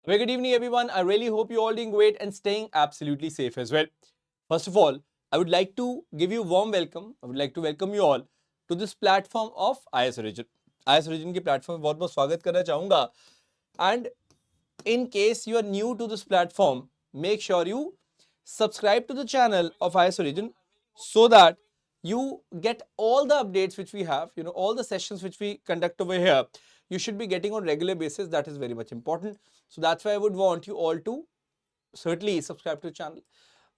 Very good evening, everyone. I really hope you're all doing great and staying absolutely safe as well. First of all, I would like to give you a warm welcome. I would like to welcome you all to this platform of IAS Origin. IAS Origin के platform में बहुत-बहुत स्वागत करना चाहूँगा. And in case you are new to this platform, make sure you subscribe to the channel of IAS Origin so that you get all the updates which we have, all the sessions which we conduct over here. You should be getting on regular basis. That is very much important. So that's why I would want you all to certainly subscribe to the channel.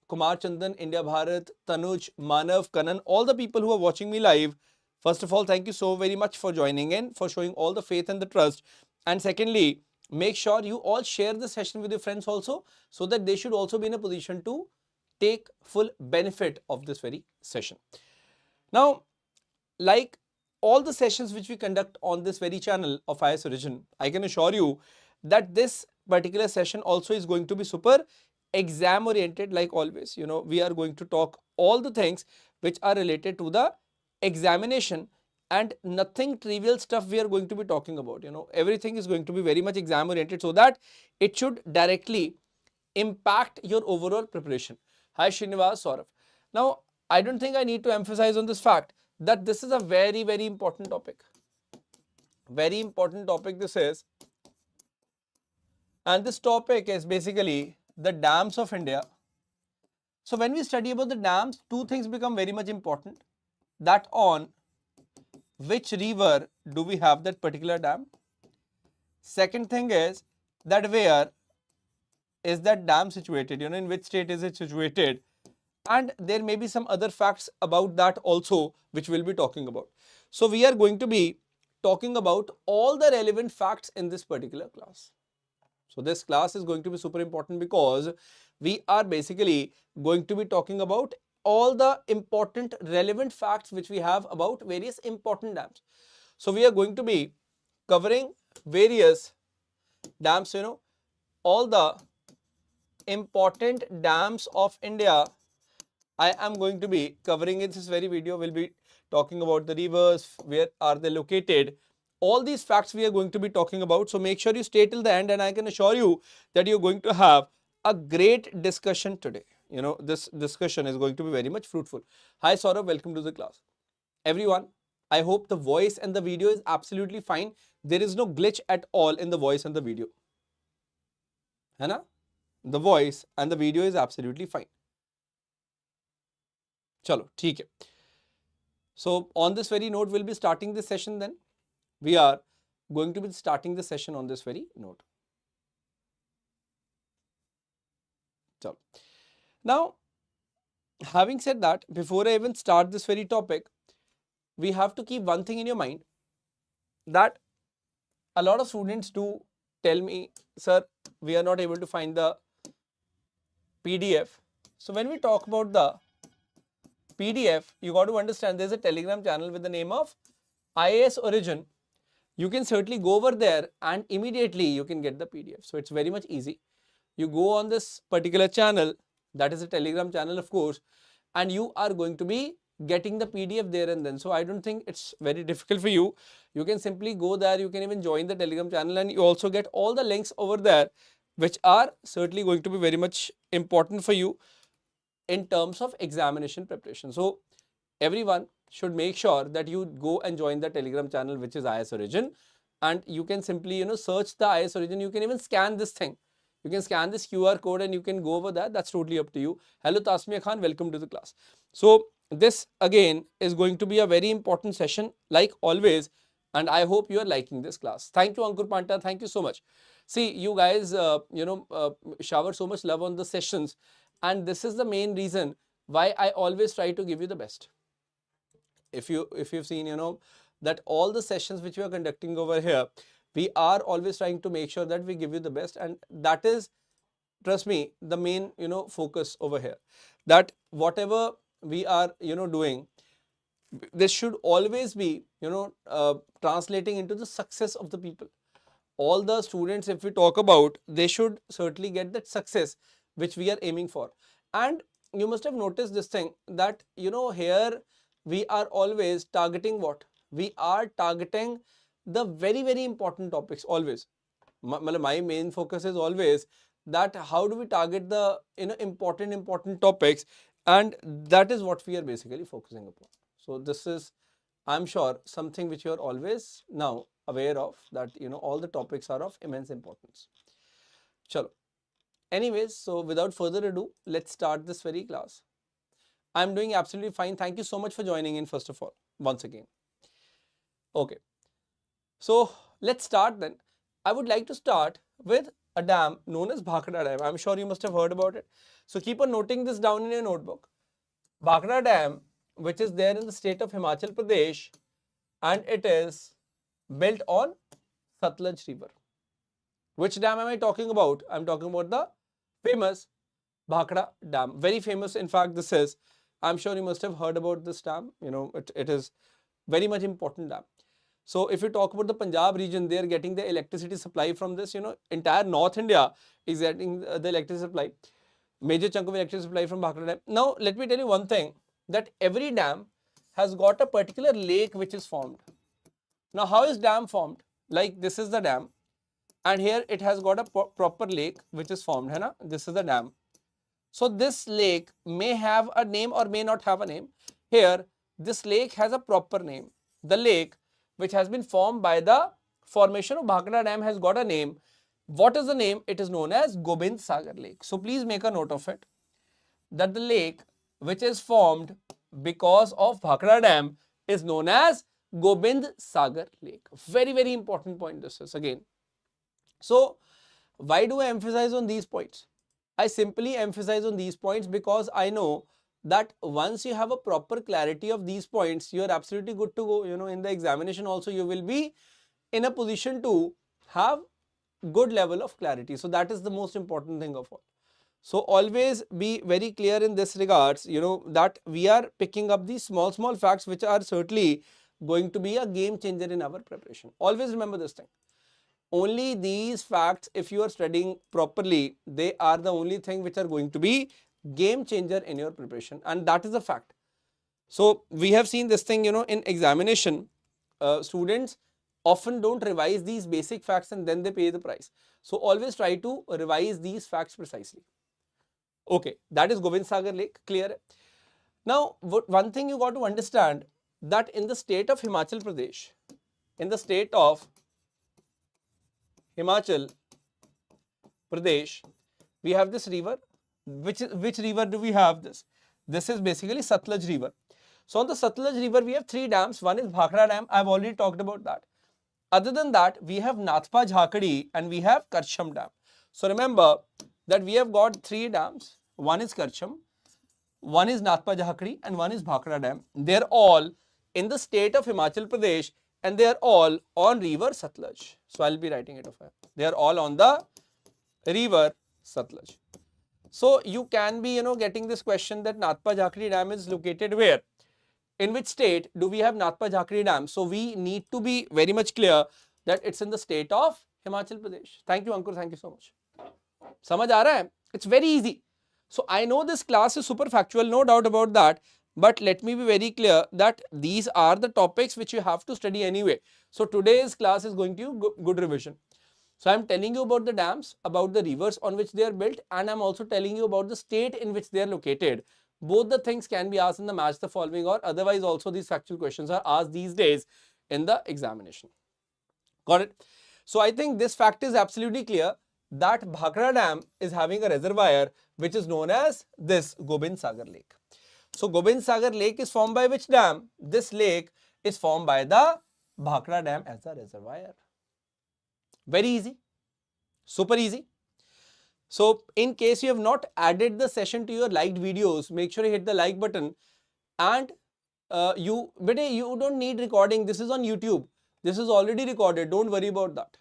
Kumar, Chandan, India Bharat, Tanuj, Manav, Kanan, all the people who are watching me live. First of all, thank you so very much for joining in, for showing all the faith and the trust. And secondly, make sure you all share the session with your friends also, so that they should also be in a position to take full benefit of this very session. Now, like all the sessions which we conduct on this very channel of IAS Origin, I can assure you that this particular session also is going to be super exam oriented. Like always, we are going to talk all the things which are related to the examination, and nothing trivial stuff we are going to be talking about. Everything is going to be very much exam oriented, so that it should directly impact your overall preparation. Hi Srinivas, Saurav. Now, I don't think I need to emphasize on this fact that this is a very, very important topic. Very important topic this is. And this topic is basically the dams of India. So when we study about the dams, two things become very much important. That on which river do we have that particular dam? Second thing is that where is that dam situated? In which state is it situated? And there may be some other facts about that also, which we'll be talking about. So we are going to be talking about all the relevant facts in this particular class. So this class is going to be super important because we are basically going to be talking about all the important relevant facts which we have about various important dams. So we are going to be covering various dams, all the important dams of India. I am going to be covering in this very video. We'll be talking about the rivers, where are they located. All these facts we are going to be talking about. So make sure you stay till the end, and I can assure you that you're going to have a great discussion today. This discussion is going to be very much fruitful. Hi Saurabh, welcome to the class. Everyone, I hope the voice and the video is absolutely fine. There is no glitch at all in the voice and the video. है ना? The voice and the video is absolutely fine. Chalo, theek hai. So on this very note, we'll be starting this session then. We are going to be starting the session on this very note. Chalo. Now, having said that, before I even start this very topic, we have to keep one thing in your mind, that a lot of students do tell me, sir, we are not able to find the PDF. So when we talk about the PDF, you got to understand there's a Telegram channel with the name of IAS Origin. You can certainly go over there and immediately you can get the PDF. So it's very much easy. You go on this particular channel, that is a Telegram channel of course, and you are going to be getting the PDF there and then. So I don't think it's very difficult for you. You can simply go there, you can even join the Telegram channel, and you also get all the links over there which are certainly going to be very much important for you in terms of examination preparation. So everyone should make sure that you go and join the Telegram channel which is IAS Origin, and you can simply search the IAS Origin. You can even scan this thing. You can scan this QR code and you can go over that. That's totally up to you. Hello Tasmia Khan, welcome to the class. So this again is going to be a very important session like always, and I hope you are liking this class. Thank you Ankur Panta, thank you so much. See, you guys shower so much love on the sessions, and this is the main reason why I always try to give you the best. If you've seen that all the sessions which we are conducting over here, we are always trying to make sure that we give you the best, and that is, trust me, the main focus over here, that whatever we are doing, this should always be translating into the success of the people. All the students, if we talk about, they should certainly get that success which we are aiming for. And you must have noticed this thing, that here we are always targeting what? We are targeting the very, very important topics always. My main focus is always that how do we target the important topics, and that is what we are basically focusing upon. So this is, I'm sure, something which you are always now aware of, that all the topics are of immense importance. Chalo. Anyways, so without further ado, let's start this very class. I'm doing absolutely fine. Thank you so much for joining in, first of all, once again. Okay. So let's start then. I would like to start with a dam known as Bhakra Dam. I'm sure you must have heard about it. So keep on noting this down in your notebook. Bhakra Dam, which is there in the state of Himachal Pradesh, and it is built on Satluj River. Which dam am I talking about? I'm talking about the famous Bhakra Dam. Very famous, in fact, this is. I'm sure you must have heard about this dam. It is very much important dam. So if you talk about the Punjab region, they are getting the electricity supply from this. Entire North India is getting the electricity supply. Major chunk of electricity supply from Bhakra Dam. Now, let me tell you one thing, that every dam has got a particular lake which is formed. Now, how is dam formed? Like, this is the dam, and here it has got a proper lake which is formed. Hai na? This is the dam. So this lake may have a name or may not have a name. Here, this lake has a proper name. The lake which has been formed by the formation of Bhakra Dam has got a name. What is the name? It is known as Gobind Sagar Lake. So please make a note of it, that the lake which is formed because of Bhakra Dam is known as Gobind Sagar Lake. Very, very important point this is again. So why do I emphasize on these points? I simply emphasize on these points because I know that once you have a proper clarity of these points, you are absolutely good to go. In the examination also, you will be in a position to have good level of clarity. So that is the most important thing of all. So always be very clear in this regards, that we are picking up these small facts which are certainly going to be a game changer in our preparation. Always remember this thing. Only these facts, if you are studying properly, they are the only thing which are going to be game changer in your preparation, and that is a fact. So we have seen this thing, in examination, students often don't revise these basic facts and then they pay the price. So always try to revise these facts precisely. Okay, that is Gobind Sagar Lake, clear? Now, one thing you got to understand, that in the state of Himachal Pradesh, we have this river. Which river do we have this? This is basically Satluj River. So on the Satluj River, we have three dams. One is Bhakra Dam. I've already talked about that. Other than that, we have Nathpa Jhakadi and we have Karcham Dam. So remember that we have got three dams. One is Karcham, one is Nathpa Jhakadi, and one is Bhakra Dam. They're all in the state of Himachal Pradesh, and they are all on river Satluj. So I'll be writing it off. They are all on the river Satluj. So you can be, getting this question that Nathpa Jhakadi Dam is located where? In which state do we have Nathpa Jhakadi Dam? So we need to be very much clear that it's in the state of Himachal Pradesh. Thank you, Ankur. Thank you so much. Samajh aa raha hai? It's very easy. So I know this class is super factual, no doubt about that. But let me be very clear that these are the topics which you have to study anyway. So today's class is going to be good revision. So I'm telling you about the dams, about the rivers on which they are built, and I'm also telling you about the state in which they are located. Both the things can be asked in the match the following, or otherwise also these factual questions are asked these days in the examination. Got it? So I think this fact is absolutely clear that Bhakra Dam is having a reservoir which is known as this Gobind Sagar Lake. So Gobind Sagar Lake is formed by which dam? This lake is formed by the Bhakra Dam as a reservoir. Very easy, super easy. So in case you have not added the session to your liked videos, make sure you hit the like button, and you don't need recording. This is on YouTube. This is already recorded. Don't worry about that.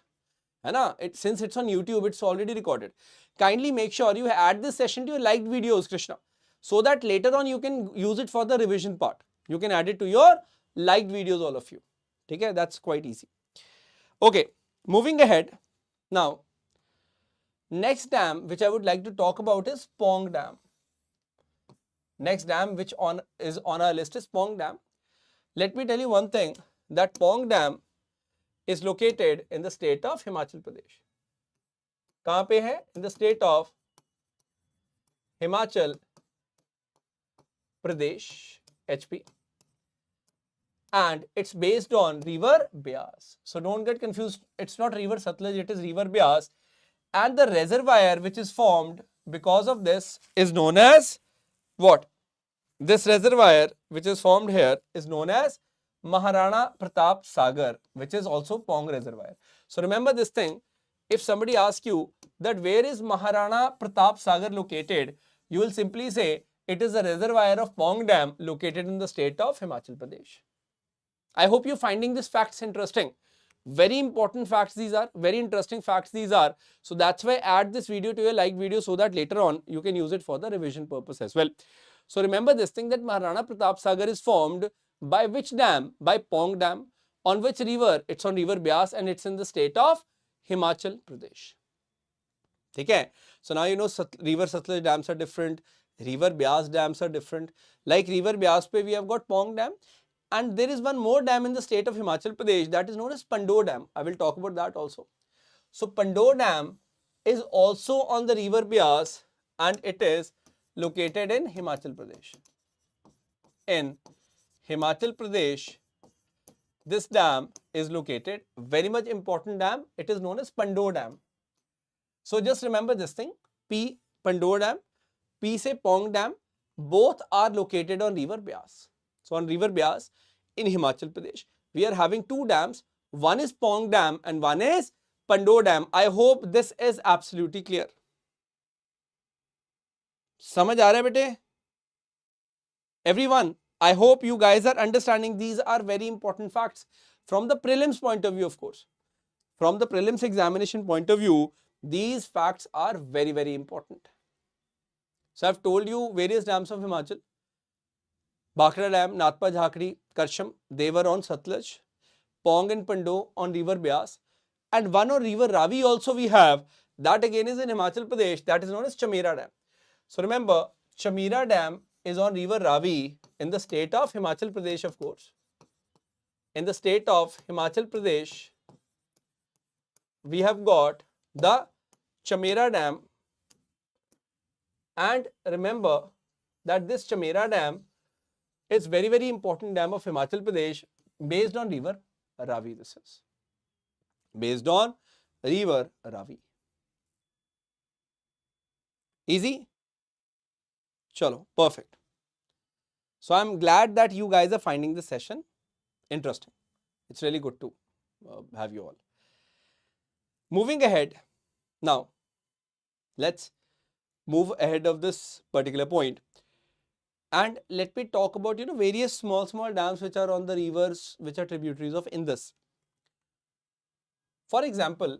Since it's on YouTube, it's already recorded. Kindly make sure you add this session to your liked videos, Krishna, so that later on you can use it for the revision part. You can add it to your liked videos, all of you. Okay, that's quite easy. Okay, moving ahead. Now, next dam which I would like to talk about is Pong Dam. Next dam which is on our list is Pong Dam. Let me tell you one thing, that Pong Dam is located in the state of Himachal Pradesh. कहाँ पे है? In the state of Himachal Pradesh, HP, and it's based on river Beas. So don't get confused. It's not river Satluj, it is river Beas, and the reservoir which is formed because of this is known as what? This reservoir which is formed here is known as Maharana Pratap Sagar, which is also Pong reservoir. So remember this thing. If somebody asks you that where is Maharana Pratap Sagar located, you will simply say it is a reservoir of Pong Dam located in the state of Himachal Pradesh. I hope you're finding these facts interesting. Very important facts these are, very interesting facts these are. So that's why add this video to your like video so that later on you can use it for the revision purpose as well. So remember this thing that Maharana Pratap Sagar is formed by which dam? By Pong Dam. On which river? It's on river Beas and it's in the state of Himachal Pradesh. Okay? So now you know river Satluj dams are different, river Beas dams are different. Like river Beas pe we have got Pong Dam. And there is one more dam in the state of Himachal Pradesh that is known as Pando Dam. I will talk about that also. So Pando Dam is also on the river Beas and it is located in Himachal Pradesh. In Himachal Pradesh, this dam is located. Very much important dam. It is known as Pando Dam. So just remember this thing. P Pando Dam, P say Pong Dam. Both are located on river Beas. So on river Beas in Himachal Pradesh, we are having two dams. One is Pong Dam and one is Pando Dam. I hope this is absolutely clear. समझ आ रहा है बेटे? Everyone, I hope you guys are understanding. These are very important facts from the prelims point of view, of course. From the prelims examination point of view, these facts are very, very important. So I've told you various dams of Himachal. Bhakra Dam, Nathpa Jhakri, Karsham, they were on Satluj. Pong and Pando on river Beas. And one on river Ravi also we have. That again is in Himachal Pradesh. That is known as Chamera Dam. So remember, Chamera Dam is on river Ravi in the state of Himachal Pradesh, of course. In the state of Himachal Pradesh, we have got the Chamera Dam. And remember that this Chamera Dam is very, very important dam of Himachal Pradesh based on river Ravi. This is based on river Ravi. Easy? Chalo, perfect. So I'm glad that you guys are finding this session interesting. It's really good to have you all. Moving ahead, now let's move ahead of this particular point. And let me talk about, various small dams which are on the rivers, which are tributaries of Indus. For example,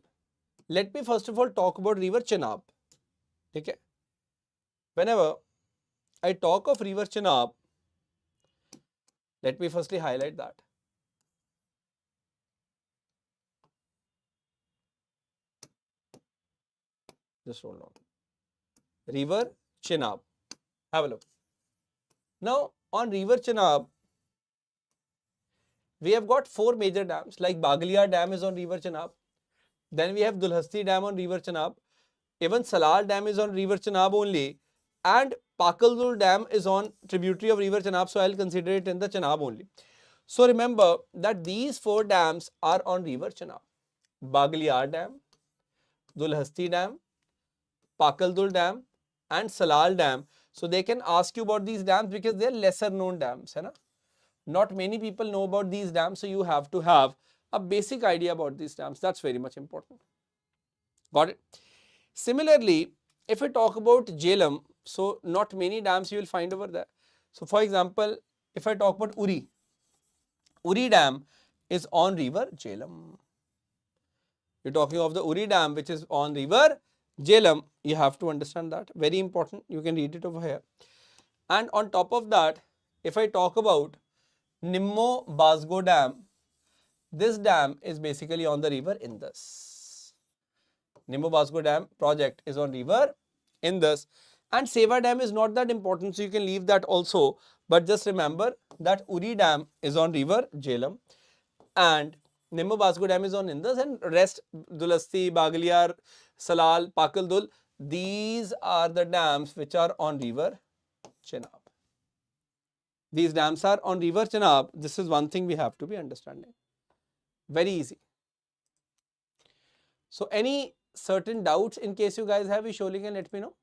let me first of all talk about river Chenab. Okay? Whenever I talk of river Chenab, let me firstly highlight that. Just hold on. River Chenab. Have a look. Now, on river Chenab, we have got four major dams, like Bagaliya Dam is on river Chenab. Then we have Dulhasti Dam on river Chenab. Even Salal Dam is on river Chenab only. And Pakaldul Dam is on tributary of river Chenab, so I'll consider it in the Chenab only. So remember that these four dams are on river Chenab. Bagaliya Dam, Dulhasti Dam, Pakaldul Dam and Salal Dam. So they can ask you about these dams because they are lesser known dams. Hai na? Not many people know about these dams, so you have to have a basic idea about these dams. That's very much important. Got it? Similarly, if I talk about Jhelum, so not many dams you will find over there. So for example, if I talk about Uri, Uri Dam is on river Jhelum. You're talking of the Uri Dam which is on river Jhelum. You have to understand that. Very important. You can read it over here. And on top of that, if I talk about Nimmo Basgo Dam, this dam is basically on the river Indus. Nimmo Basgo Dam project is on river Indus. And Seva Dam is not that important, so you can leave that also. But just remember that Uri Dam is on river Jhelum and Nimmo Basgo Dam is on Indus, and rest Dulhasti, Bagaliya, Salal, Pakaldul. These are the dams which are on river Chenab. These dams are on river Chenab. This is one thing we have to be understanding. Very easy. So any certain doubts in case you guys have, you surely can let me know.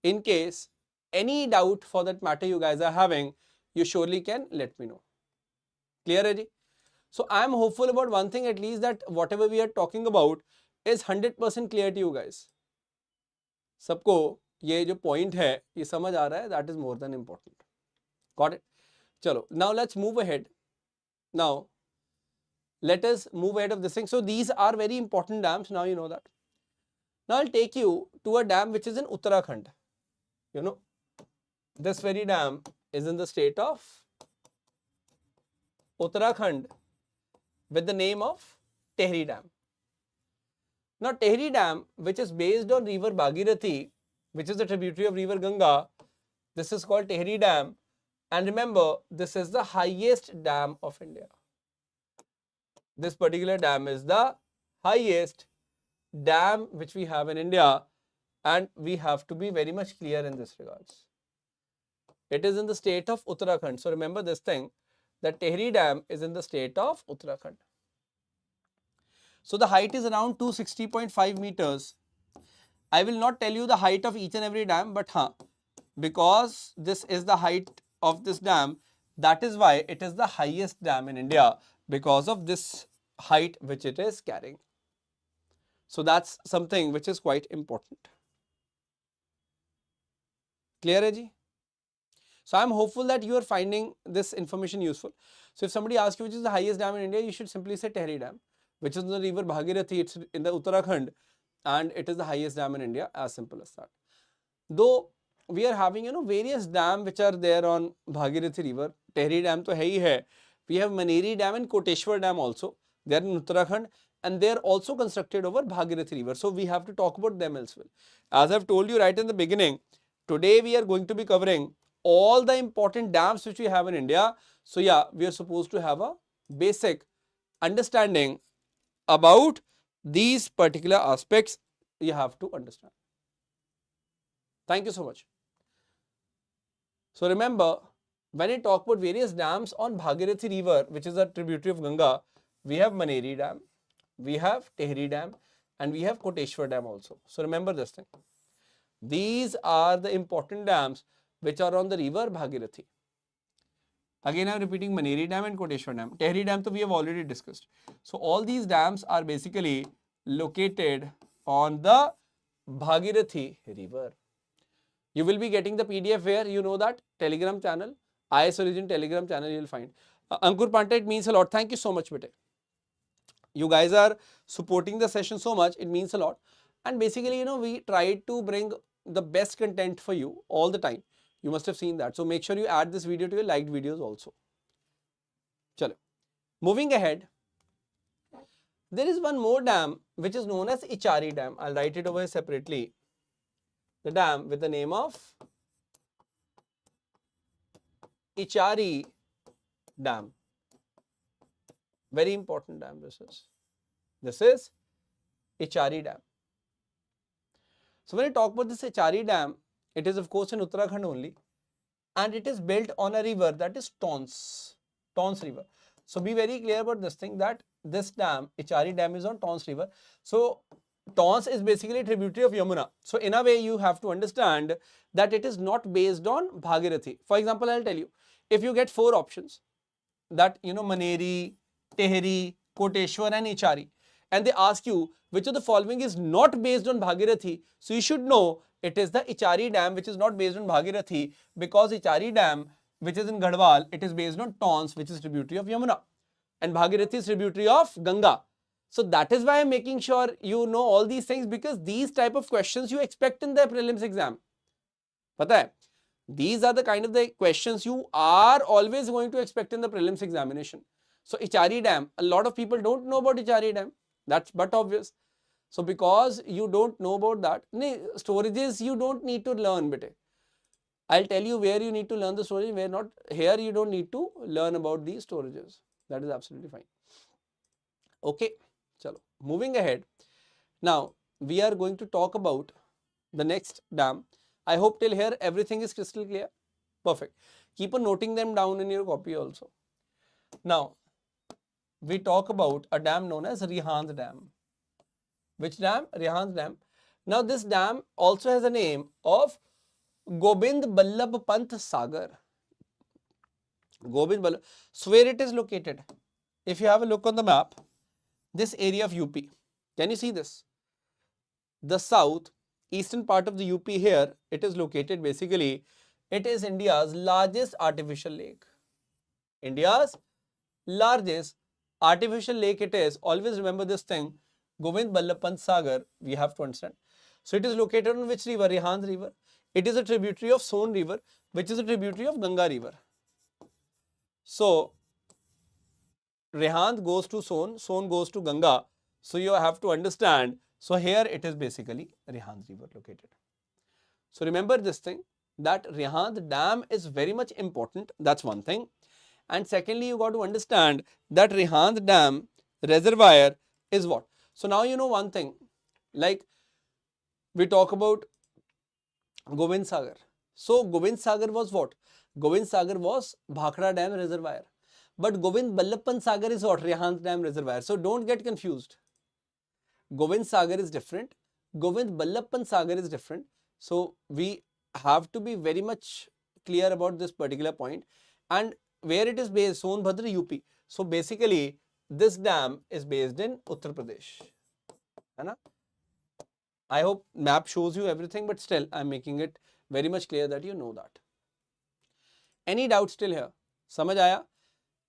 In case any doubt for that matter you guys are having, you surely can let me know. Clear, Eddie? So I am hopeful about one thing at least, that whatever we are talking about is 100% clear to you guys. सबको ये जो point है ये समझ आ रहा है, that is more than important. Got it? चलो, now let's move ahead. Now let us move ahead of this thing. So these are very important dams. Now you know that. Now I'll take you to a dam which is in Uttarakhand. You know, this very dam is in the state of Uttarakhand with the name of Tehri Dam. Now Tehri Dam, which is based on river Bhagirathi, which is a tributary of river Ganga, this is called Tehri Dam. And remember, this is the highest dam of India. This particular dam is the highest dam which we have in India, and we have to be very much clear in this regards. It is in the state of Uttarakhand. So remember this thing, that Tehri Dam is in the state of Uttarakhand. So the height is around 260.5 meters. I will not tell you the height of each and every dam, but because this is the height of this dam, that is why it is the highest dam in India, because of this height which it is carrying. So that's something which is quite important. Clear, Eji? So I'm hopeful that you are finding this information useful. So if somebody asks you which is the highest dam in India, you should simply say Tehri Dam, which is in the river Bhagirathi. It's in the Uttarakhand, and it is the highest dam in India. As simple as that. Though we are having, various dams which are there on Bhagirathi river. Tehri Dam to hai hi hai. We have Maneri Dam and Koteshwar Dam also. They are in Uttarakhand, and they are also constructed over Bhagirathi river. So we have to talk about them as well. As I've told you right in the beginning, today we are going to be covering all the important dams which we have in India. So yeah, we are supposed to have a basic understanding about these particular aspects. You have to understand. Thank you so much. So remember, when I talk about various dams on Bhagirathi river, which is a tributary of Ganga, we have Maneri Dam, we have Tehri Dam, and we have Koteshwar Dam also. So remember this thing. These are the important dams which are on the river Bhagirathi. Again, I am repeating Maneri Dam and Koteshwar Dam. Tehri Dam we have already discussed. So all these dams are basically located on the Bhagirathi river. You will be getting the PDF where you know that Telegram channel, IAS Origin Telegram channel you will find. Ankur Panta, it means a lot. Thank you so much, bete. You guys are supporting the session so much. It means a lot. And basically, we try to bring the best content for you all the time. You must have seen that. So make sure you add this video to your liked videos also. Chalo. Moving ahead, there is one more dam which is known as Ichari Dam. I'll write it over here separately. The dam with the name of Ichari Dam. Very important dam this is. This is Ichari Dam. So when I talk about this Ichari Dam, it is of course in Uttarakhand only, and it is built on a river that is Tons river. So be very clear about this thing, that this dam, Ichari Dam, is on Tons river. So Tons is basically a tributary of Yamuna. So in a way you have to understand that it is not based on Bhagirathi. For example, I'll tell you, if you get 4 options, that Maneri, Tehri, Koteshwar and Ichari, and they ask you which of the following is not based on Bhagirathi, so you should know it is the Ichari Dam which is not based on Bhagirathi, because Ichari Dam, which is in Garhwal, it is based on Tons, which is tributary of Yamuna, and Bhagirathi is tributary of Ganga. So that is why I'm making sure you know all these things, because these type of questions you expect in the prelims exam. Pata hai? These are the kind of the questions you are always going to expect in the prelims examination. So Ichari Dam, a lot of people don't know about Ichari Dam. That's but obvious. So because you don't know about that, storages you don't need to learn, bete. I'll tell you where you need to learn the storage, where not. Here you don't need to learn about these storages. That is absolutely fine. Okay, chalo. Moving ahead. Now, we are going to talk about the next dam. I hope till here everything is crystal clear. Perfect. Keep on noting them down in your copy also. Now, we talk about a dam known as Rihand Dam. Which dam? Rihand Dam. Now, this dam also has a name of Gobind Ballabh Pant Sagar. Gobind Ballabh. So, where it is located? If you have a look on the map, this area of UP, can you see this? The south eastern part of the UP here, it is located basically, it is India's largest artificial lake. India's largest artificial lake it is. Always remember this thing, Govind Ballabh Pant Sagar, we have to understand. So it is located on which river? Rihand river. It is a tributary of Son river, which is a tributary of Ganga river. So Rihand goes to Son, Son goes to Ganga. So you have to understand. So here it is basically Rihand river located. So remember this thing, that Rihand Dam is very much important. That's one thing. And secondly, you got to understand that Rihand Dam reservoir is what? So now you know one thing, like we talk about Govind Sagar. So Govind Sagar was what? Govind Sagar was Bhakra Dam reservoir. But Govind Ballabh Pant Sagar is what? Rihand Dam reservoir. So don't get confused. Govind Sagar is different. Govind Ballabh Pant Sagar is different. So we have to be very much clear about this particular point. And where it is based, Sonbhadra, UP. So basically, this dam is based in Uttar Pradesh. I hope map shows you everything, but still I'm making it very much clear that you know that. Any doubts still here? Samajh aaya?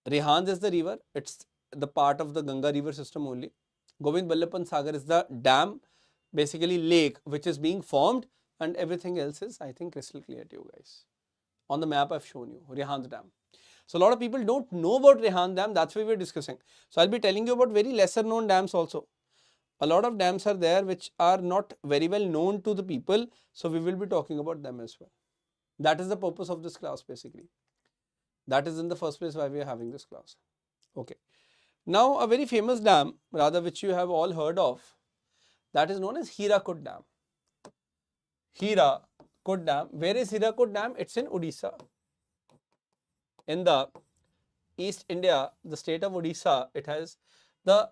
Rihand is the river. It's the part of the Ganga river system only. Govind Ballabh Pant Sagar is the dam, basically lake, which is being formed, and everything else is, I think, crystal clear to you guys. On the map I've shown you, Rihand Dam. So a lot of people don't know about Rihand Dam, that's why we're discussing. So I'll be telling you about very lesser known dams also. A lot of dams are there which are not very well known to the people, so we will be talking about them as well. That is the purpose of this class basically. That is in the first place why we are having this class. Okay. Now a very famous dam, rather which you have all heard of, that is known as Hirakud Dam. Hirakud Dam. Where is Hirakud Dam? It's in Odisha. In the East India, the state of Odisha, it has the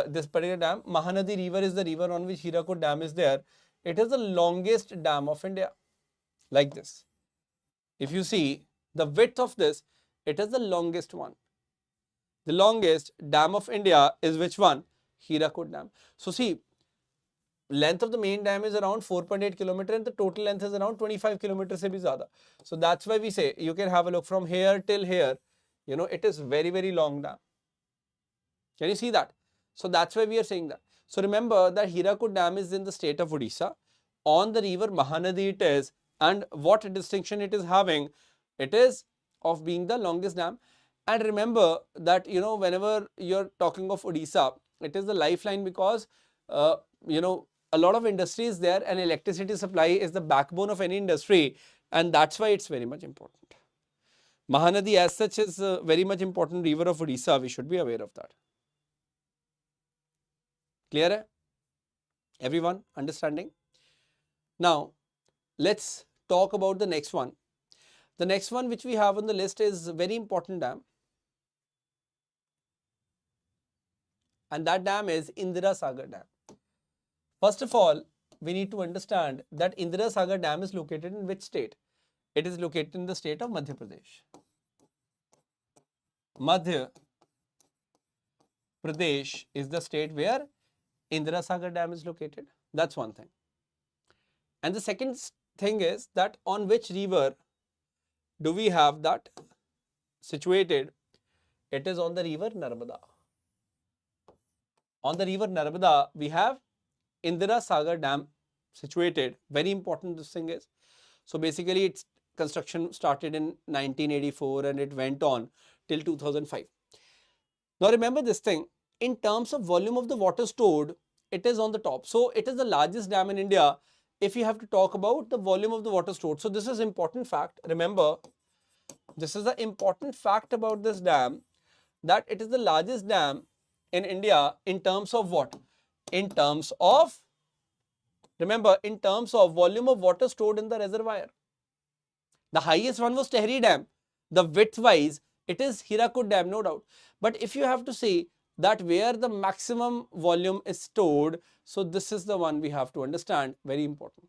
this particular dam. Mahanadi river is the river on which Hirakud Dam is there. It is the longest dam of India, like this. If you see the width of this, it is the longest one. The longest dam of India is which one? Hirakud Dam. So see, length of the main dam is around 4.8 km and the total length is around 25 km se bhi zyada. So that's why we say, you can have a look from here till here, you know, it is very, very long dam. Can you see that? So that's why we are saying that. So remember that Hirakud Dam is in the state of Odisha. On the river Mahanadi it is, and what distinction it is having? It is of being the longest dam. And remember that, you know, whenever you're talking of Odisha, it is the lifeline because, you know, a lot of industry is there and electricity supply is the backbone of any industry, and that's why it's very much important. Mahanadi as such is a very much important river of Odisha. We should be aware of that. Clear hai? Everyone understanding? Now, let's talk about the next one. The next one which we have on the list is a very important dam. And that dam is Indira Sagar Dam. First of all, we need to understand that Indira Sagar Dam is located in which state? It is located in the state of Madhya Pradesh. Madhya Pradesh is the state where Indira Sagar Dam is located. That's one thing. And the second thing is that on which river do we have that situated? It is on the river Narmada. On the river Narmada, we have Indira Sagar Dam situated. Very important this thing is. So basically its construction started in 1984 and it went on till 2005. Now remember this thing, in terms of volume of the water stored, it is on the top. So it is the largest dam in India if you have to talk about the volume of the water stored. So this is important fact. Remember, this is the important fact about this dam, that it is the largest dam in India in terms of what? In terms of Remember, in terms of volume of water stored in the reservoir, the highest one was Tehri Dam. The width wise, it is Hirakud Dam, no doubt. But if you have to say that where the maximum volume is stored, so this is the one we have to understand, very important.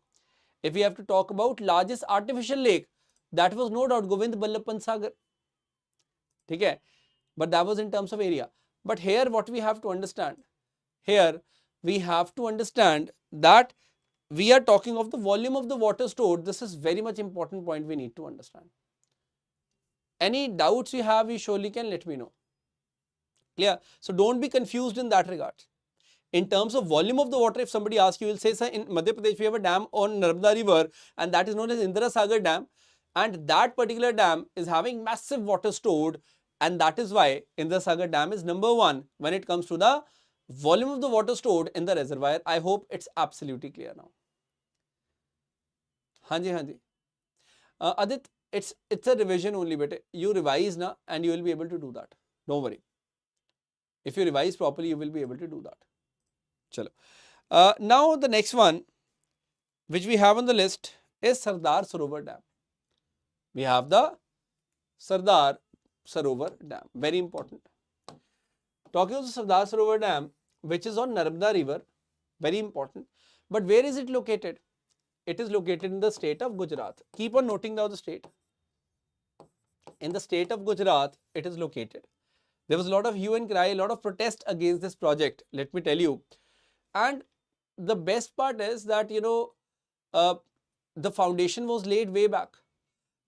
If we have to talk about largest artificial lake, that was no doubt Govind Ballabh Pant Sagar. Okay? But that was in terms of area. But here what we have to understand, here we have to understand that we are talking of the volume of the water stored. This is very much important point we need to understand. Any doubts you have, you surely can let me know. Clear? So don't be confused in that regard. In terms of volume of the water, if somebody asks you, will say, sir, in Madhya Pradesh we have a dam on Narmada river and that is known as Indra Sagar Dam, and that particular dam is having massive water stored, and that is why Indra Sagar Dam is number one when it comes to the volume of the water stored in the reservoir. I hope it's absolutely clear now. Hanji. Adit, it's a revision only, bete. You revise na and you will be able to do that. Don't worry. If you revise properly, you will be able to do that. Chalo. Now the next one which we have on the list is Sardar Sarovar Dam. We have the Sardar Sarovar Dam. Very important. Talking of the Sardar Sarovar Dam, which is on Narmada river, very important. But where is it located? It is located in the state of Gujarat. Keep on noting down the state. In the state of Gujarat, it is located. There was a lot of hue and cry, a lot of protest against this project, let me tell you. And the best part is that, the foundation was laid way back,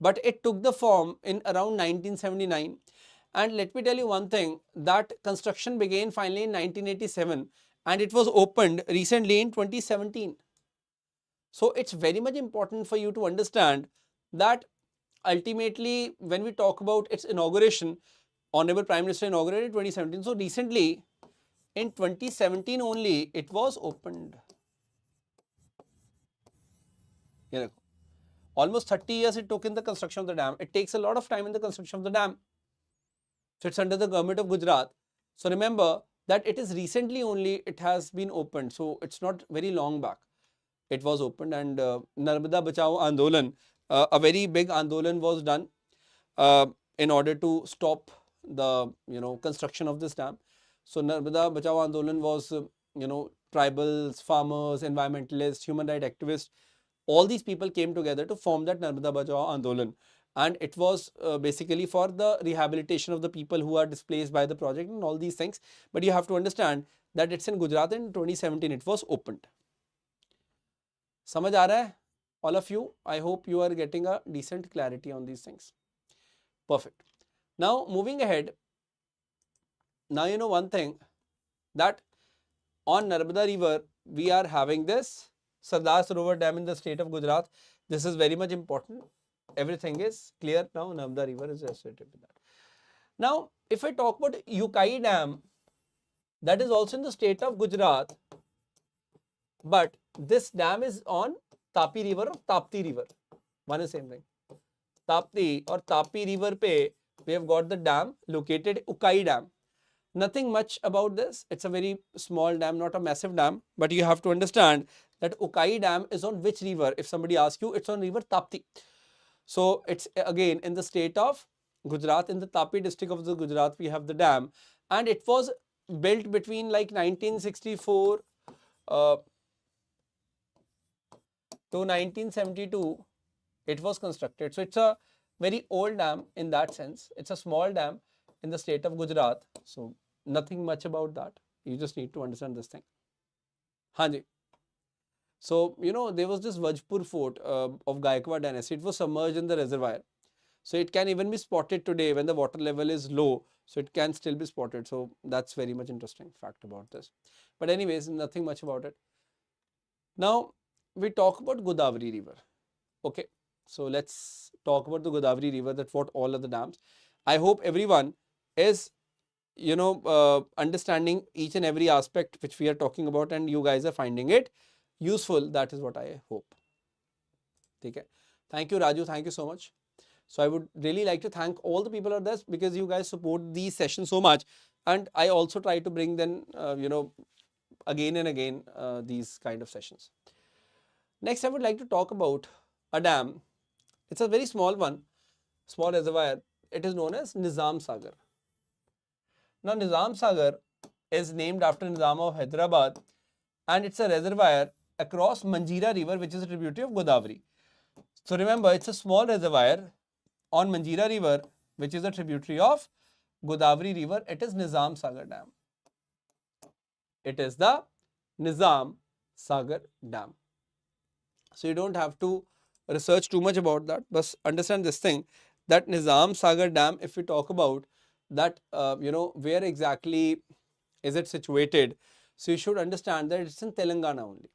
but it took the form in around 1979. And let me tell you one thing, that construction began finally in 1987 and it was opened recently in 2017. So it's very much important for you to understand that ultimately when we talk about its inauguration, Honorable Prime Minister inaugurated in 2017. So recently in 2017 only it was opened. Almost 30 years it took in the construction of the dam. It takes a lot of time in the construction of the dam. So it's under the government of Gujarat. So remember that it is recently only it has been opened. So it's not very long back. It was opened, and Narmada Bachao Andolan, a very big Andolan was done in order to stop the construction of this dam. So Narmada Bachao Andolan was tribals, farmers, environmentalists, human rights activists. All these people came together to form that Narmada Bachao Andolan, and it was basically for the rehabilitation of the people who are displaced by the project and all these things. But you have to understand that it's in Gujarat. In 2017 it was opened. समझ आ रहा है all of you? I hope you are getting a decent clarity on these things. Perfect. Now moving ahead, now you know one thing, that on Narmada river we are having this Sardar Sarovar Dam in the state of Gujarat. This is very much important. Everything is clear now. Narmada river is associated with that. Now if I talk about Udukki Dam, that is also in the state of Gujarat, but this dam is on Tapi river or Tapti river. One is same thing. Tapti or Tapi river pe we have got the dam located, Udukki Dam. Nothing much about this. It's a very small dam, not a massive dam. But you have to understand that Udukki Dam is on which river? If somebody asks you, it's on river Tapti. So it's again in the state of Gujarat, in the Tapi district of the Gujarat, we have the dam, and it was built between like 1964 to 1972. It was constructed. So it's a very old dam in that sense. It's a small dam in the state of Gujarat. So nothing much about that. You just need to understand this thing. Hanji. So, there was this Vajpur fort of Gaikwad dynasty. It was submerged in the reservoir. So it can even be spotted today when the water level is low. So it can still be spotted. So that's very much interesting fact about this. But anyways, nothing much about it. Now we talk about Godavari river. Okay. So let's talk about the Godavari river, that what all are the dams. I hope everyone is, understanding each and every aspect which we are talking about, and you guys are finding it useful. That is what I hope. Okay. Thank you, Raju. Thank you so much. So I would really like to thank all the people out there because you guys support these sessions so much, and I also try to bring them, again and again these kind of sessions. Next, I would like to talk about a dam. It's a very small one, small reservoir. It is known as Nizam Sagar. Now, Nizam Sagar is named after Nizam of Hyderabad, and it's a reservoir across Manjira River, which is a tributary of Godavari. So remember, it's a small reservoir on Manjira River, which is a tributary of Godavari River. It is Nizam Sagar Dam. It is the Nizam Sagar Dam. So you don't have to research too much about that, but understand this thing, that Nizam Sagar Dam, if we talk about that, where exactly is it situated? So you should understand that it's in Telangana only.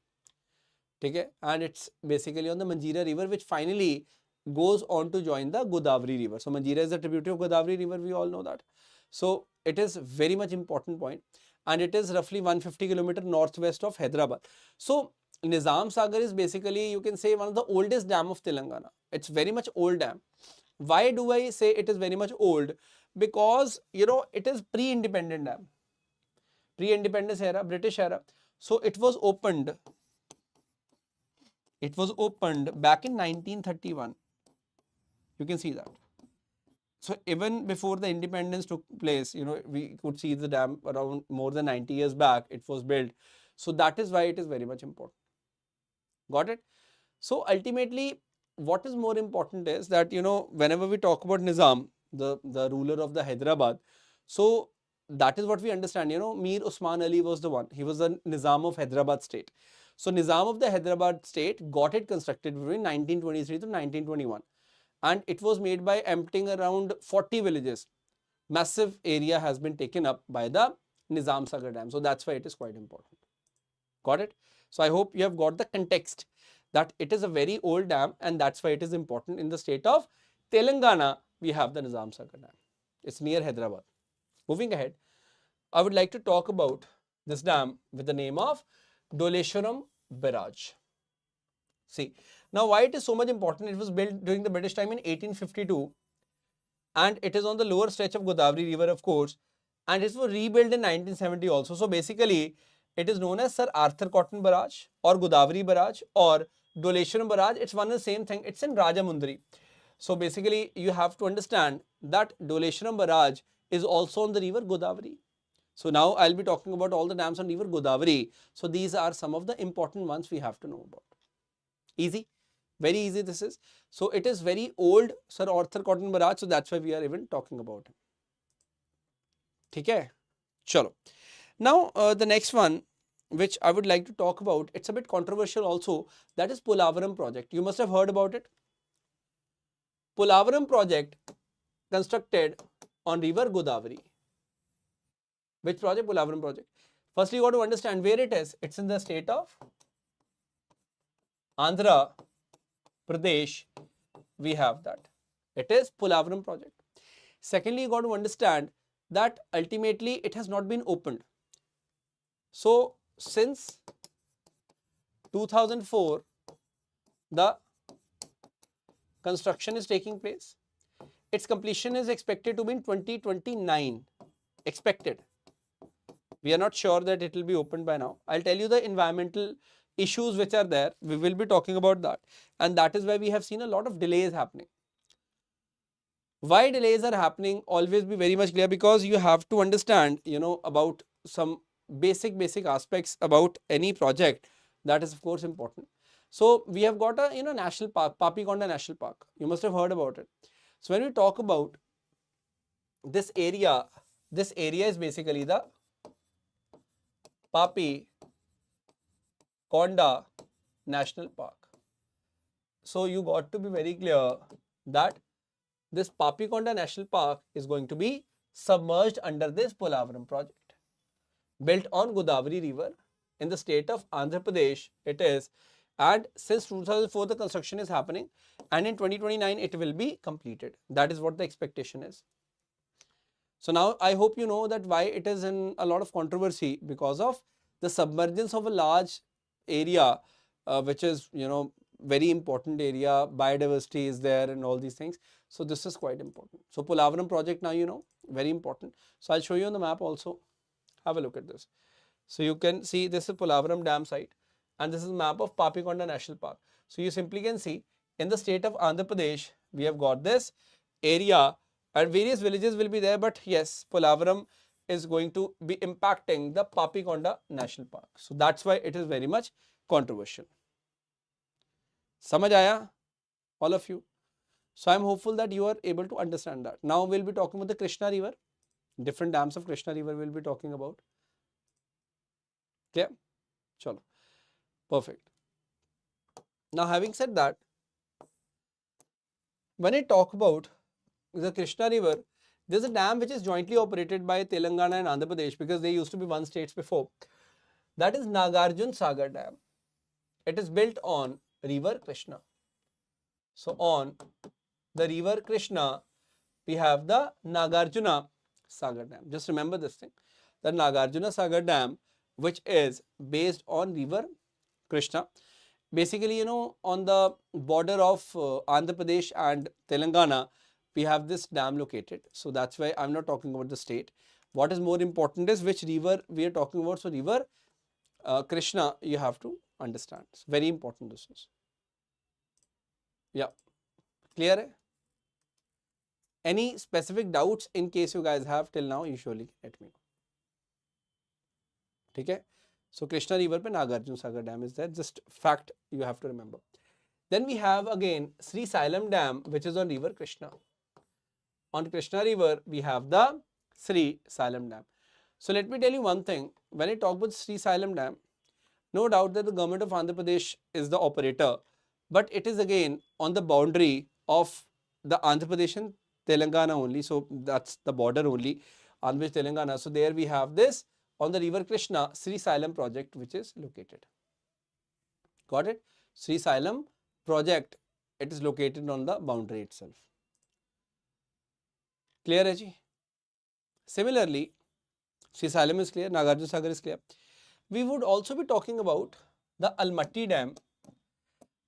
Okay? And it's basically on the Manjira River, which finally goes on to join the Godavari River. So Manjira is a tributary of Godavari River, we all know that. So it is very much important point, and it is roughly 150 km northwest of Hyderabad. So Nizam Sagar is basically, you can say, one of the oldest dam of Telangana. It's very much old dam. Why do I say it is very much old? Because, it is pre-independent dam. Pre-independence era, British era. So it was opened back in 1931. You can see that. So even before the independence took place, we could see the dam around more than 90 years back. It was built. So that is why it is very much important. Got it? So ultimately, what is more important is that, whenever we talk about Nizam, the ruler of the Hyderabad, so that is what we understand. Mir Usman Ali was the one. He was the Nizam of Hyderabad state. So Nizam of the Hyderabad state got it constructed between 1923 to 1921. And it was made by emptying around 40 villages. Massive area has been taken up by the Nizam Sagar Dam. So that's why it is quite important. Got it? So I hope you have got the context that it is a very old dam, and that's why it is important. In the state of Telangana, we have the Nizam Sagar Dam. It's near Hyderabad. Moving ahead, I would like to talk about this dam with the name of Dholeshwaram Barrage. See, now why it is so much important? It was built during the British time in 1852, and it is on the lower stretch of Godavari River, of course, and it was rebuilt in 1970 also. So basically, it is known as Sir Arthur Cotton Barrage or Godavari Barrage or Dholeshwaram Barrage. It's one and the same thing. It's in Rajamundry. So basically, you have to understand that Dholeshwaram Barrage is also on the river Godavari. So now I'll be talking about all the dams on river Godavari. So these are some of the important ones we have to know about. Easy, very easy this is. So it is very old, Sir Arthur Cotton Barrage. So that's why we are even talking about him. Okay, chalo. Now the next one which I would like to talk about, it's a bit controversial also, that is Polavaram project. You must have heard about it. Polavaram project constructed on river Godavari. Which project? Polavaram project. Firstly, you got to understand where it is. It's in the state of Andhra Pradesh. We have that. It is Polavaram project. Secondly, you got to understand that ultimately it has not been opened. So since 2004, the construction is taking place. Its completion is expected to be in 2029. Expected. We are not sure that it will be opened by now. I'll tell you the environmental issues which are there. We will be talking about that. And that is why we have seen a lot of delays happening. Why delays are happening? Always be very much clear, because you have to understand, about some basic aspects about any project. That is of course important. So we have got a national park, Papikonda National Park. You must have heard about it. So when we talk about this area is basically the Papikonda National Park. So you got to be very clear that this Papikonda National Park is going to be submerged under this Polavaram project, built on Godavari River in the state of Andhra Pradesh. It is, and since 2004 the construction is happening, and in 2029 it will be completed. That is what the expectation is. So now I hope you know that why it is in a lot of controversy, because of the submergence of a large area, which is very important area. Biodiversity is there and all these things. So this is quite important. So Polavaram project, now very important. So I'll show you on the map also. Have a look at this. So you can see this is Polavaram dam site, and this is map of Papikonda National Park. So you simply can see in the state of Andhra Pradesh, we have got this area and various villages will be there, but yes, Polavaram is going to be impacting the Papikonda National Park. So that's why it is very much controversial. Samajh aaya, all of you? So I'm hopeful that you are able to understand that. Now we'll be talking about the Krishna River. Different dams of Krishna River we'll be talking about. Clear? Chalo. Perfect. Now having said that, when I talk about the Krishna River, there's a dam which is jointly operated by Telangana and Andhra Pradesh because they used to be one state before. That is Nagarjun Sagar Dam. It is built on river Krishna. So on the river Krishna, we have the Nagarjuna Sagar Dam. Just remember this thing. The Nagarjuna Sagar Dam, which is based on river Krishna. Basically, you know, on the border of Andhra Pradesh and Telangana, we have this dam located. So that's why I'm not talking about the state. What is more important is which river we are talking about. So river Krishna, you have to understand. It's very important this is. Yeah. Clear hai? Any specific doubts in case you guys have till now, usually let me know. Okay? So Krishna River pe Nagarjuna Sagar Dam is there. Just fact you have to remember. Then we have again Sri Sailam Dam, which is on river Krishna. On Krishna River, we have the Sri Sailam Dam. So let me tell you one thing. When I talk about Sri Sailam Dam, no doubt that the government of Andhra Pradesh is the operator, but it is again on the boundary of the Andhra Pradesh and Telangana only. So that's the border only, Andhra Pradesh, Telangana. So there we have this on the river Krishna, Sri Sailam project, which is located. Got it? Sri Sailam project, it is located on the boundary itself. Clear hai ji? Similarly, Sri Sailam is clear, Nagarjuna Sagar is clear. We would also be talking about the Almaty Dam.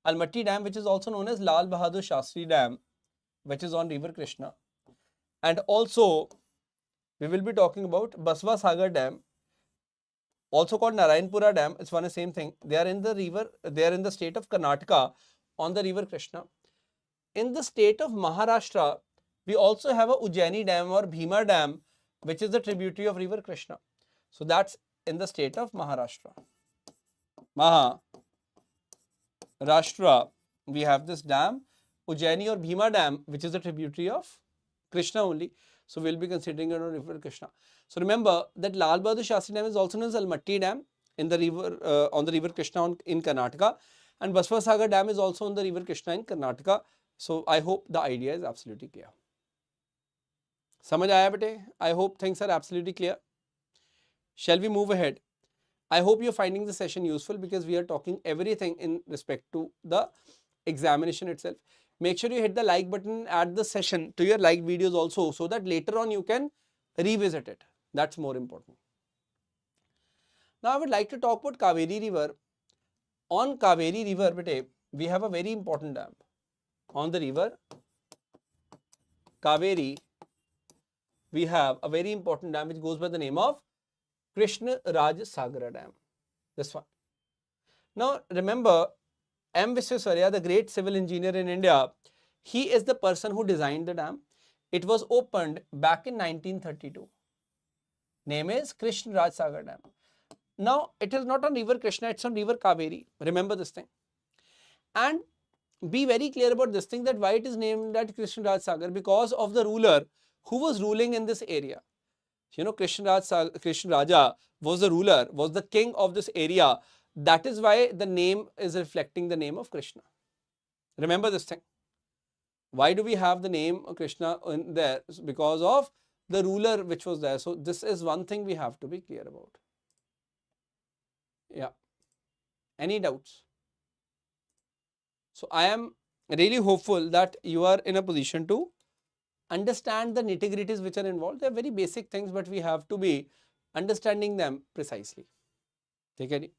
Almaty Dam, which is also known as Lal Bahadur Shastri Dam, which is on river Krishna. And also, we will be talking about Baswa Sagar Dam, also called Narayanpura Dam. It's one and same thing. They are in the river, they are in the state of Karnataka on the river Krishna. In the state of Maharashtra, we also have a Ujjaini Dam or Bhima Dam, which is the tributary of river Krishna. So that's in the state of Maharashtra. Maharashtra, we have this dam, Ujjaini or Bhima Dam, which is a tributary of Krishna only. So we'll be considering it on river Krishna. So remember that Lal Bahadur Shastri Dam is also known as Almaty Dam in the river on the river Krishna in Karnataka, and Baswa Sagar Dam is also on the river Krishna in Karnataka. So I hope the idea is absolutely clear. Samajh aaya bete? I hope things are absolutely clear. Shall we move ahead? I hope you're finding the session useful because we are talking everything in respect to the examination itself. Make sure you hit the like button, add the session to your like videos also, so that later on you can revisit it. That's more important. Now I would like to talk about Kaveri River. On Kaveri River, bete, we have a very important dam. On the river Kaveri, we have a very important dam which goes by the name of Krishna Raj Sagara Dam. This one. Now remember, M. Visvesvaraya, the great civil engineer in India, he is the person who designed the dam. It was opened back in 1932. Name is Krishna Raj Sagar Dam. Now it is not on river Krishna, it's on river Kaveri. Remember this thing. And be very clear about this thing, that why it is named that Krishna Raj Sagar, because of the ruler who was ruling in this area. You know, Krishna Raja was the ruler, was the king of this area. That is why the name is reflecting the name of Krishna. Remember this thing. Why do we have the name of Krishna in there? Because of the ruler which was there. So this is one thing we have to be clear about. Yeah. Any doubts? So I am really hopeful that you are in a position to understand the nitty-gritties which are involved. They are very basic things, but we have to be understanding them precisely. Okay.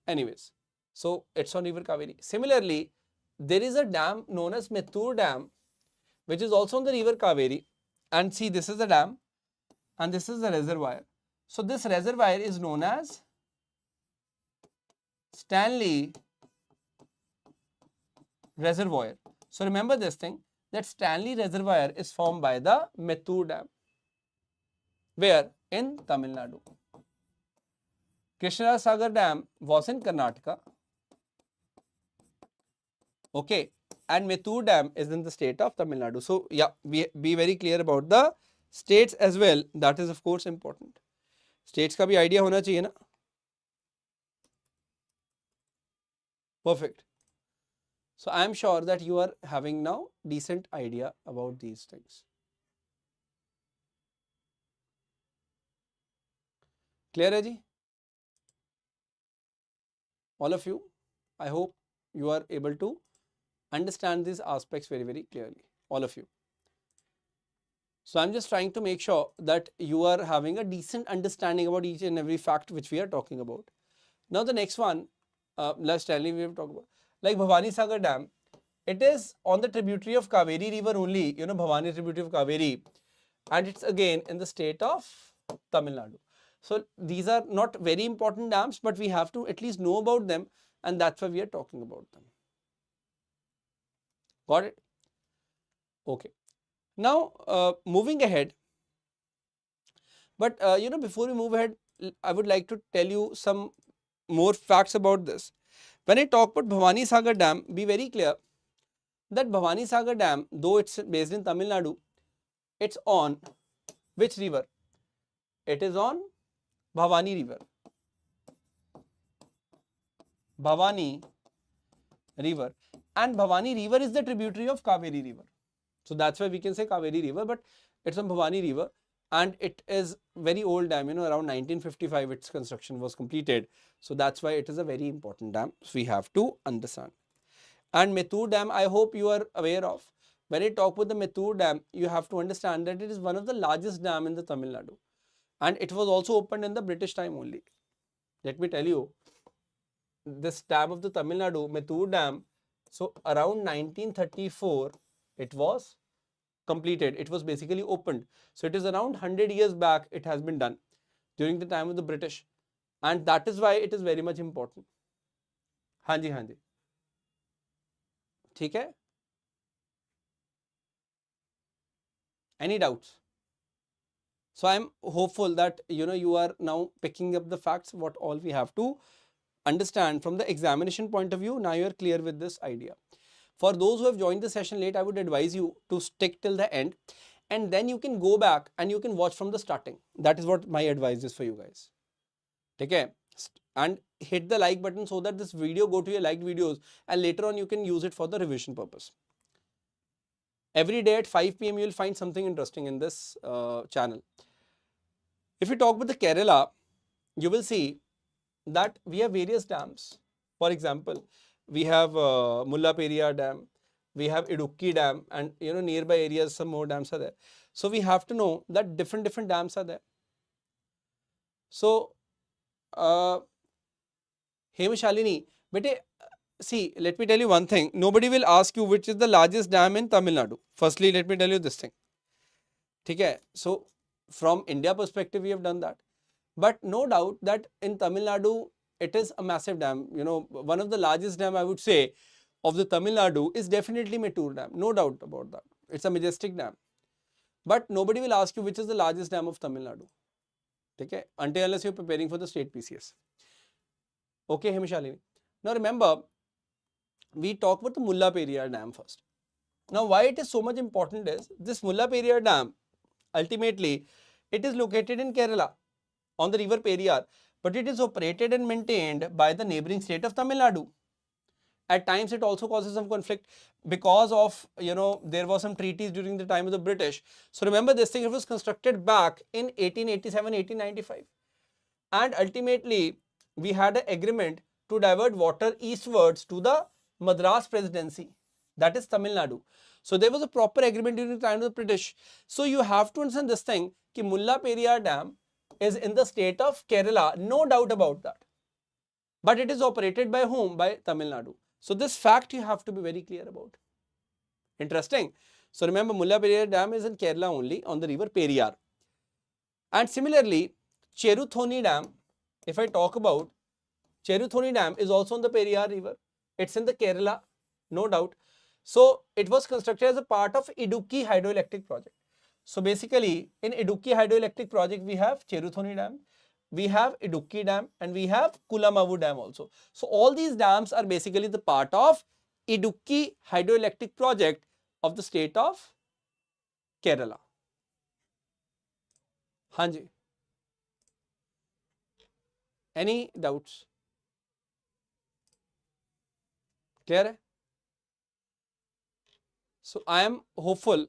Anyways, so it's on river Kaveri. Similarly, there is a dam known as Mettur Dam, which is also on the river Kaveri. And see, this is the dam and this is the reservoir. So this reservoir is known as Stanley Reservoir. So remember this thing, that Stanley Reservoir is formed by the Mettur Dam. Where? In Tamil Nadu. Krishna Sagar Dam was in Karnataka. Okay. And Mettur Dam is in the state of Tamil Nadu. So yeah, be very clear about the states as well. That is of course important. States का भी idea होना चाहिए ना. Perfect. So I am sure that you are having now decent idea about these things. Clear है जी? All of you, I hope you are able to understand these aspects very, very clearly. All of you. So I'm just trying to make sure that you are having a decent understanding about each and every fact which we are talking about. Now the next one, last Stanley we have talked about, like Bhavani Sagar Dam. It is on the tributary of Kaveri river only, you know, Bhavani tributary of Kaveri, and it's again in the state of Tamil Nadu. So these are not very important dams, but we have to at least know about them, and that's why we are talking about them. Got it? Okay. Now moving ahead, but you know, before we move ahead, I would like to tell you some more facts about this. When I talk about Bhavani Sagar Dam, be very clear that Bhavani Sagar Dam, though it's based in Tamil Nadu, it's on which river? It is on Bhavani river. Bhavani river. And Bhavani river is the tributary of Kaveri river. So that's why we can say Kaveri river, but it's on Bhavani river, and it is very old dam, you know, around 1955 its construction was completed. So that's why it is a very important dam. So we have to understand. And Mettur Dam, I hope you are aware of. When I talk about the Mettur Dam, you have to understand that it is one of the largest dam in the Tamil Nadu. And it was also opened in the British time only. Let me tell you, this dam of the Tamil Nadu, Mettur Dam, so around 1934, it was completed. It was basically opened. So it is around 100 years back it has been done during the time of the British. And that is why it is very much important. हाँ जी, हाँ जी. ठीक है? Any doubts? So I am hopeful that you know you are now picking up the facts what all we have to understand from the examination point of view. Now you are clear with this idea. For those who have joined the session late, I would advise you to stick till the end, and then you can go back and you can watch from the starting. That is what my advice is for you guys. Okay? And hit the like button so that this video go to your liked videos, and later on you can use it for the revision purpose. Every day at 5 PM you will find something interesting in this channel. If we talk about the Kerala, you will see that we have various dams. For example, we have Mullaperiyar Dam, we have Idukki Dam, and you know, nearby areas some more dams are there. So we have to know that different dams are there. So Hemashalini, but see, let me tell you one thing. Nobody will ask you which is the largest dam in Tamil Nadu. Firstly, let me tell you this thing. Okay, so from India perspective, we have done that. But no doubt that in Tamil Nadu, it is a massive dam. You know, one of the largest dam, I would say, of the Tamil Nadu is definitely Mettur Dam. No doubt about that. It's a majestic dam. But nobody will ask you which is the largest dam of Tamil Nadu. Okay, until unless you're preparing for the state PCS. Okay, Himashalini. Now remember, we talk about the Mullaperiyar Dam first. Now, why it is so much important is this Mullaperiyar Dam, ultimately, it is located in Kerala on the river Periyar, but it is operated and maintained by the neighboring state of Tamil Nadu. At times, it also causes some conflict because of, you know, there was some treaties during the time of the British. So remember this thing, it was constructed back in 1887, 1895. And ultimately, we had an agreement to divert water eastwards to the Madras Presidency, that is Tamil Nadu. So there was a proper agreement during the time of the British. So you have to understand this thing, कि Mullaperiyar Dam is in the state of Kerala, no doubt about that. But it is operated by whom? By Tamil Nadu. So this fact you have to be very clear about. Interesting. So remember, Mullaperiyar Dam is in Kerala only on the river Periyar. And similarly, Cheruthoni Dam, if I talk about, Cherutoni Dam is also on the Periyar River. It's in the Kerala, no doubt. So it was constructed as a part of Idukki hydroelectric project. So basically, in Idukki hydroelectric project, we have Cherutoni Dam, we have Idukki Dam, and we have Kulamavu Dam also. So all these dams are basically the part of Idukki hydroelectric project of the state of Kerala. Hanji. Any doubts? Clear hai? So I am hopeful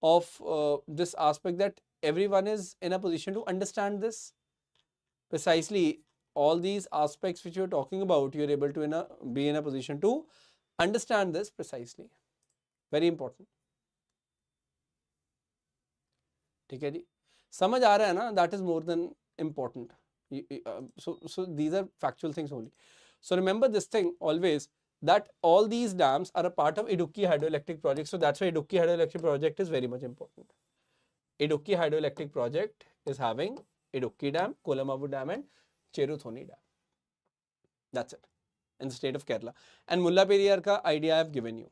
of this aspect that everyone is in a position to understand this. Precisely all these aspects which you are talking about, you are able to be in a position to understand this precisely. Very important. ठीक है जी, समझ आ रहा है ना? That is more than important. So these are factual things only. So remember this thing always, that all these dams are a part of Idukki hydroelectric project. So that's why Idukki hydroelectric project is very much important. Idukki hydroelectric project is having Idukki Dam, Kolamavu Dam and Cherutoni Dam. That's it, in the state of Kerala. And Mulla Periyar ka idea I have given you.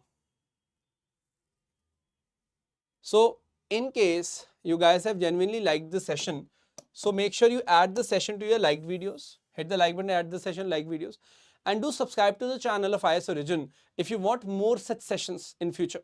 So in case you guys have genuinely liked the session, so make sure you add the session to your liked videos. Hit the like button, add the session, like videos. And do subscribe to the channel of IAS Origin if you want more such sessions in future,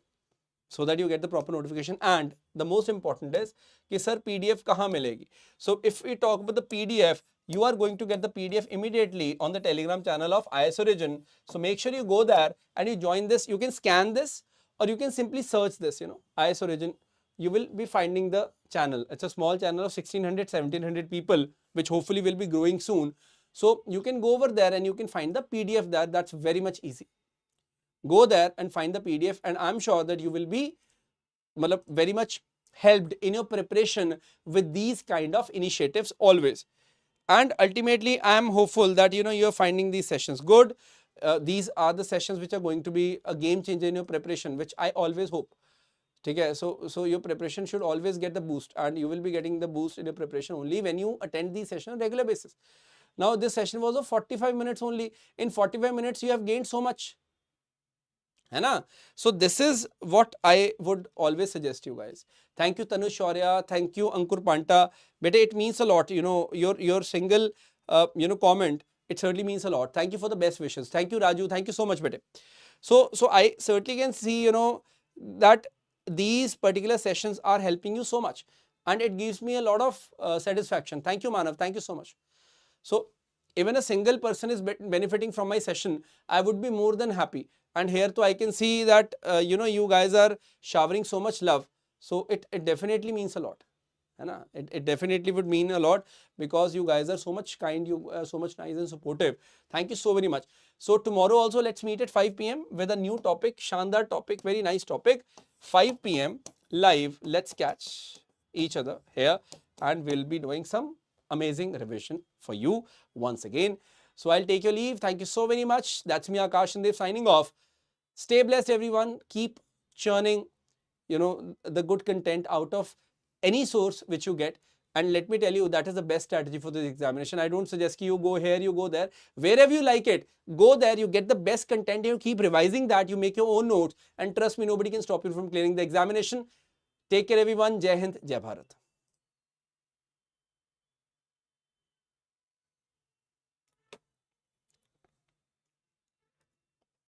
so that you get the proper notification. And the most important is, कि sir PDF kahan milegi? So if we talk about the PDF, you are going to get the PDF immediately on the Telegram channel of IAS Origin. So make sure you go there and you join this. You can scan this or you can simply search this, IAS Origin. You will be finding the channel. It's a small channel of 1600, 1700 people, which hopefully will be growing soon. So you can go over there and you can find the PDF there. That's very much easy. Go there and find the PDF, and I'm sure that you will be very much helped in your preparation with these kind of initiatives always. And ultimately, I am hopeful that you're finding these sessions good. These are the sessions which are going to be a game changer in your preparation, which I always hope. Okay, so your preparation should always get the boost, and you will be getting the boost in your preparation only when you attend these sessions on a regular basis. Now this session was of 45 minutes only. In 45 minutes you have gained so much, है ना? So this is what I would always suggest you guys. Thank you Tanu Shaurya, thank you Ankur Panta. Bete, it means a lot, your single comment, it certainly means a lot. Thank you for the best wishes. Thank you Raju, thank you so much bete. So I certainly can see that these particular sessions are helping you so much, and it gives me a lot of satisfaction. Thank you Manav, thank you so much. So even a single person is benefiting from my session, I would be more than happy. And here too I can see that you guys are showering so much love. So it definitely means a lot. It definitely would mean a lot, because you guys are so much kind, you are so much nice and supportive. Thank you so very much. So tomorrow also let's meet at 5 PM with a new topic, Shandar topic, very nice topic. 5 PM live, let's catch each other here, and we'll be doing some amazing revision for you once again. So I'll take your leave. Thank you so very much. That's me, Akash and Dev, signing off. Stay blessed everyone. Keep churning the good content out of any source which you get, and let me tell you, that is the best strategy for this examination. I don't suggest you go here, you go there. Wherever you like it, go there, you get the best content, you keep revising that, you make your own notes, and trust me, nobody can stop you from clearing the examination. Take care everyone. Jai Hind, Jai Bharat.